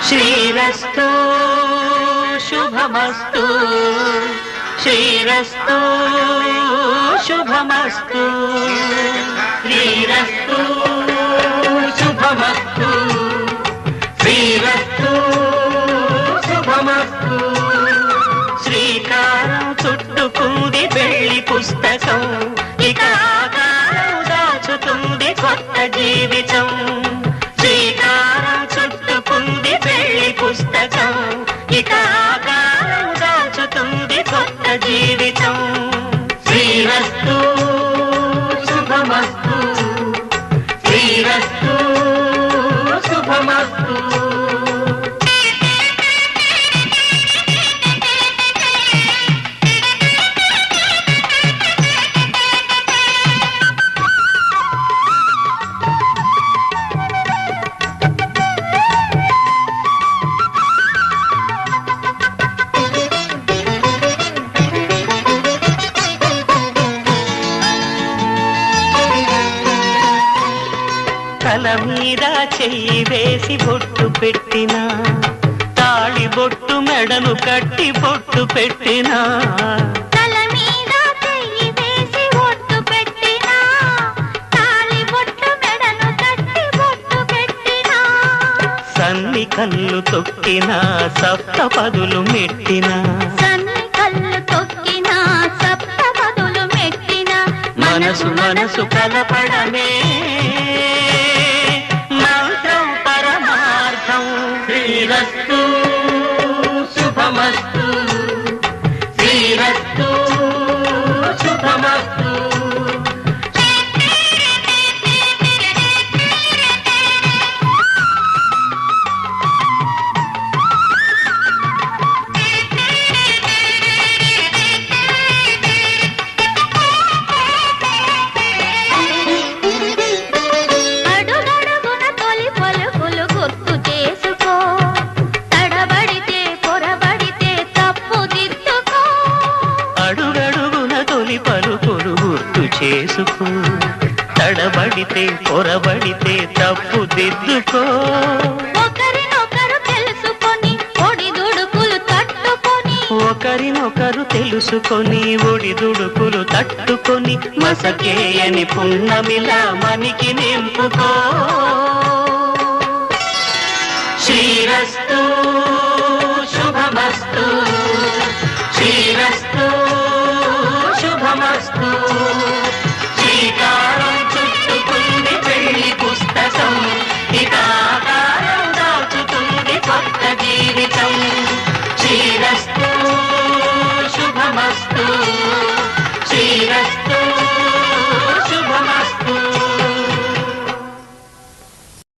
శ్రీరస్తు శుభమస్తు శ్రీరస్తు శుభమస్తు శ్రీరస్తు శుభమస్తు శ్రీరస్తు శుభమస్తు శ్రీకారం చుట్టుకుంది వెళ్లి పుస్తకం ఇక ఆకారం దాచుతుంది కొత్త జీవితం శ్రీకారం చుట్టుకుంది వెళ్లి పుస్తకం ఇక ఆకారం దాచుతుంది కొత్త జీవితం శ్రీరస్తు శుభమస్తు శ్రీరస్తు శుభమస్తు తల మీద చెయ్యి వేసి బొట్టు పెట్టినా తాళి బొట్టు మెడను కట్టి బొట్టు పెట్టినా తల మీద చెయ్యి వేసి బొట్టు పెట్టినా తాళి బొట్టు మెడను కట్టి బొట్టు పెట్టినా సన్ని కళ్ళు తొక్కినా సప్తపదులు మెట్టినా సన్ని కళ్ళు తొక్కినా సప్తపదులు మెట్టినా మనసు మనసు కలపడమే మంత్రం పరమార్థం శ్రీరస్తు శుభమస్తు శ్రీరస్తు శుభమస్తు చేసుకో తడబడితే పొరబడితే తప్పు దిద్దుకో ఒకరినొకరు తెలుసుకొని ఒడిదుడుకులు తట్టుకొని ఒకరినొకరు తెలుసుకొని ఒడిదుడుకులు తట్టుకొని మసకేయని పున్నమిలా మనికి నింపుకో శ్రీరస్తు శుభమస్తు శ్రీరస్తు శుభమస్తు శ్రీకారం చుట్టుకుంది పెళ్లి పుస్తకం ఇక ఆకారం దాచుతుంది కొత్త జీవితం శ్రీరస్తు శుభమస్తు